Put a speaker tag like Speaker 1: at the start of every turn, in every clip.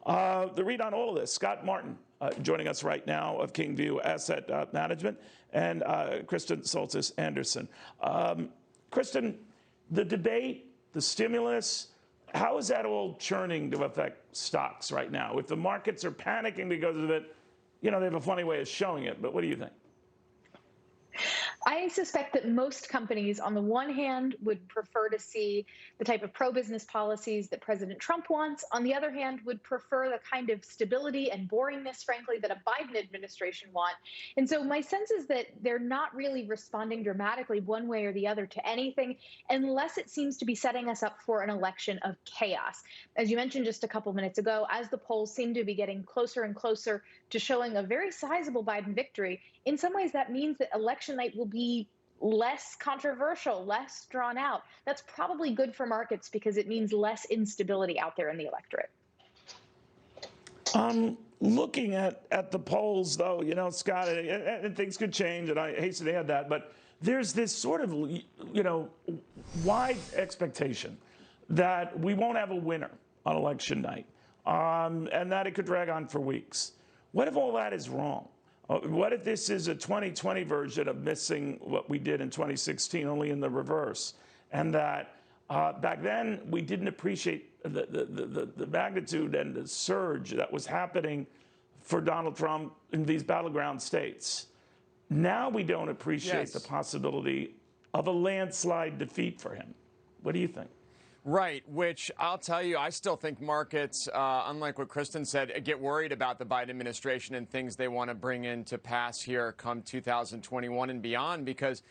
Speaker 1: The read on all of this, Scott Martin joining us right now of Kingsview Asset Management, and Kristen Soltis Anderson. Kristen, the debate, the stimulus, how is that all churning to affect stocks right now? If the markets are panicking because of it, you know, they have a funny way of showing it, but what do you think?
Speaker 2: I suspect that most companies, on the one hand, would prefer to see the type of pro-business policies that President Trump wants. On the other hand, would prefer the kind of stability and boringness, frankly, that a Biden administration want. And so my sense is that they're not really responding dramatically one way or the other to anything, unless it seems to be setting us up for an election of chaos. As you mentioned just a couple minutes ago, as the polls seem to be getting closer and closer to showing a very sizable Biden victory, in some ways that means that election night will be less controversial, less drawn out. That's probably good for markets because it means less instability out there in the electorate.
Speaker 1: Looking at the polls, though, you know, Scott, and things could change, and I hasten to add that, but there's this sort of, you know, wide expectation that we won't have a winner on election night, and that it could drag on for weeks. What if all that is wrong? What if this is a 2020 version of missing what we did in 2016, only in the reverse? And that back then we didn't appreciate the magnitude and the surge that was happening for Donald Trump in these battleground states. Now we don't appreciate the possibility of a landslide defeat for him. What do you think?
Speaker 3: Right, which I'll tell you, I still think markets, unlike what Kristen said, get worried about the Biden administration and things they want to bring into pass here come 2021 and beyond, because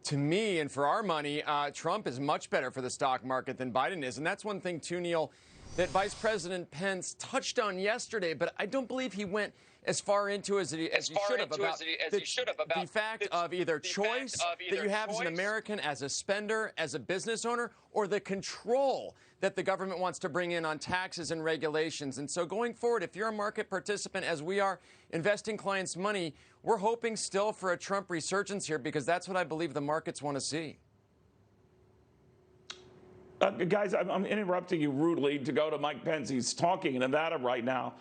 Speaker 3: to me and for our money, Trump is much better for the stock market than Biden is. And that's one thing, too, Neil, that Vice President Pence touched on yesterday, but I don't believe he went as far into as he should have about the fact of either choice that you have as an American, as a spender, as a business owner, or the control that the government wants to bring in on taxes and regulations. And so going forward, if you're a market participant, as we are, investing clients' money, we're hoping still for a Trump resurgence here, because that's what I believe the markets want to see.
Speaker 1: Guys, I'm interrupting you rudely to go to Mike Pence. He's talking in Nevada right now.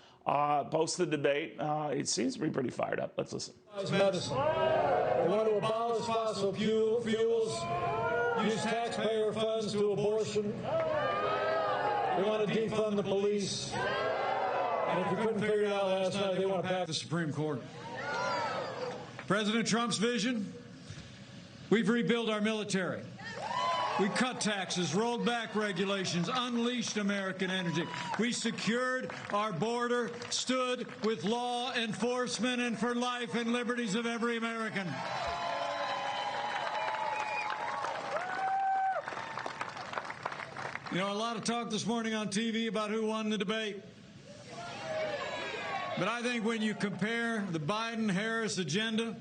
Speaker 1: Post the debate. It seems to be pretty fired up. Let's listen.
Speaker 4: Medicine. They want to abolish fossil fuels, use taxpayer funds to abortion. They want to defund the police. And if you couldn't figure it out last night, they want to pack the Supreme Court. President Trump's vision, we've rebuilt our military. We cut taxes, rolled back regulations, unleashed American energy. We secured our border, stood with law enforcement and for life and liberties of every American. You know, a lot of talk this morning on TV about who won the debate. But I think when you compare the Biden-Harris agenda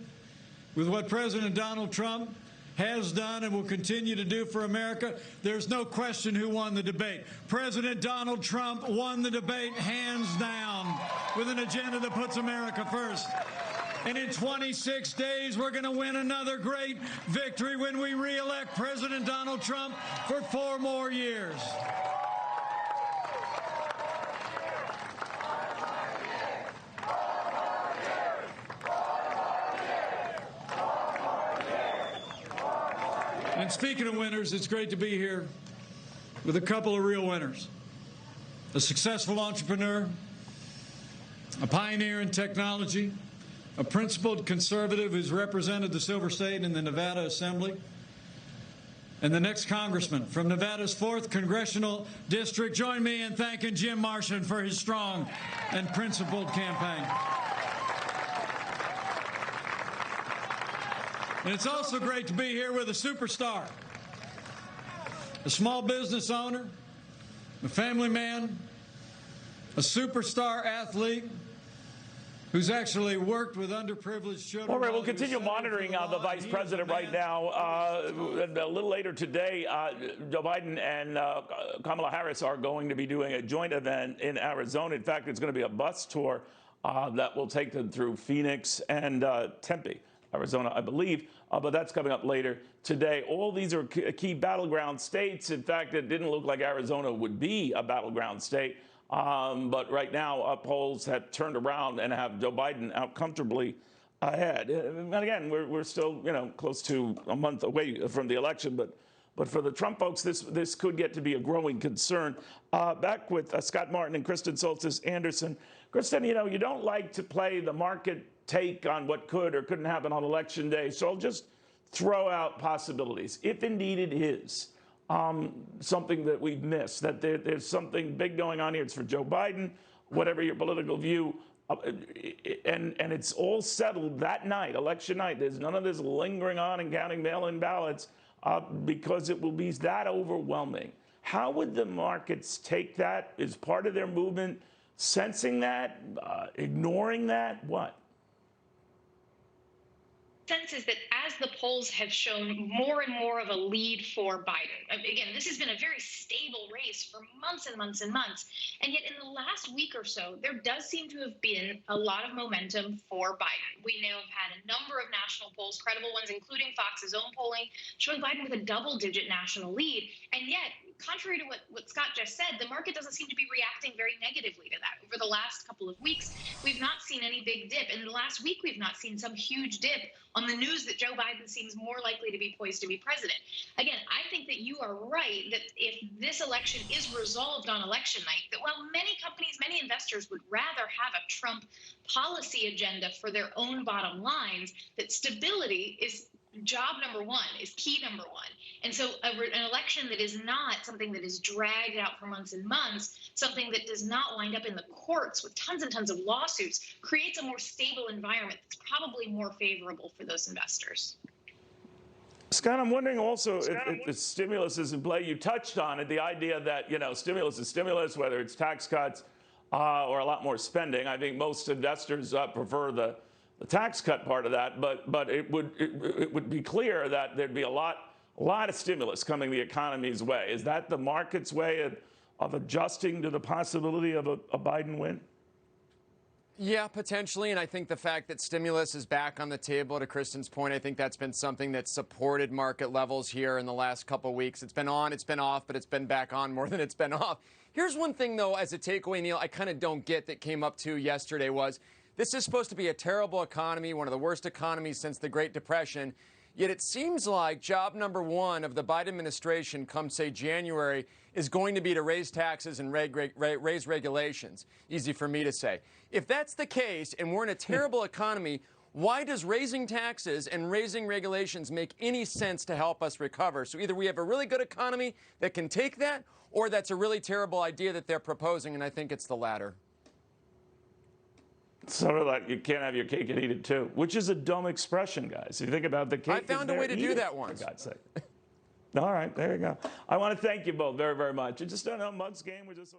Speaker 4: with what President Donald Trump has done and will continue to do for America, there's no question who won the debate. President Donald Trump won the debate hands down with an agenda that puts America first. And in 26 days, we're going to win another great victory when we re-elect President Donald Trump for 4 more years. And speaking of winners, it's great to be here with a couple of real winners. A successful entrepreneur, a pioneer in technology, a principled conservative who's represented the Silver State in the Nevada Assembly, and the next congressman from Nevada's 4th Congressional District. Join me in thanking Jim Marshan for his strong and principled campaign. And it's also great to be here with a superstar, a small business owner, a family man, a superstar athlete who's actually worked with underprivileged children.
Speaker 1: All right, we'll continue monitoring the vice president right now. A little later today, Joe Biden and Kamala Harris are going to be doing a joint event in Arizona. In fact, it's going to be a bus tour that will take them through Phoenix and Tempe, Arizona, I believe, but that's coming up later today. All these are key battleground states. In fact, it didn't look like Arizona would be a battleground state But right now, polls have turned around and have Joe Biden out comfortably ahead. And again, we're still, close to a month away from the election, but for the Trump folks, this could get to be a growing concern. Back with Scott Martin and Kristen Soltis Anderson. Kristen, you don't like to play the market take on what could or couldn't happen on Election Day, so I'll just throw out possibilities. If indeed it is something that we've missed, that there's something big going on here, it's for Joe Biden, whatever your political view, and it's all settled that night, election night. There's none of this lingering on and counting mail-in ballots because it will be that overwhelming. How would the markets take that? Is part of their movement sensing that, ignoring that? What?
Speaker 5: Sense is that as the polls have shown more and more of a lead for Biden, again, this has been a very stable race for months and months and months, and yet in the last week or so, there does seem to have been a lot of momentum for Biden. We now have had a number of national polls, credible ones, including Fox's own polling, showing Biden with a double-digit national lead, and yet, contrary to what Scott just said, the market doesn't seem to be reacting very negatively to that. Over the last couple of weeks, we've not seen any big dip. In the last week, we've not seen some huge dip on the news that Joe Biden seems more likely to be poised to be president. Again, I think that you are right that if this election is resolved on election night, that while many companies, many investors would rather have a Trump policy agenda for their own bottom lines, that stability is job number one, is key number one. And so an election that is not something that is dragged out for months and months, something that does not wind up in the courts with tons and tons of lawsuits, creates a more stable environment that's probably more favorable for those investors.
Speaker 1: Scott, I'm wondering also if the stimulus is in play. You touched on it, the idea that, stimulus is stimulus, whether it's tax cuts or a lot more spending. I think most investors prefer the tax cut part of that, but it would be clear that there'd be a lot of stimulus coming the economy's way. Is that the market's way of adjusting to the possibility of a Biden win?
Speaker 3: Yeah, potentially. And I think the fact that stimulus is back on the table, to Kristen's point, I think that's been something that's supported market levels here in the last couple of weeks. It's been on, it's been off, but it's been back on more than it's been off. Here's one thing, though, as a takeaway, Neil, I kind of don't get that came up too yesterday was this is supposed to be a terrible economy, one of the worst economies since the Great Depression. Yet it seems like job number one of the Biden administration come, say, January, is going to be to raise taxes and raise regulations. Easy for me to say. If that's the case and we're in a terrible economy, why does raising taxes and raising regulations make any sense to help us recover? So either we have a really good economy that can take that, or that's a really terrible idea that they're proposing, and I think it's the latter.
Speaker 1: Sort of like you can't have your cake and eat it too, which is a dumb expression, guys. If you think about the cake,
Speaker 3: I found a way to do that once.
Speaker 1: For God's sake. All right, there you go. I want to thank you both very, very much. And just don't know, Mug's game was just.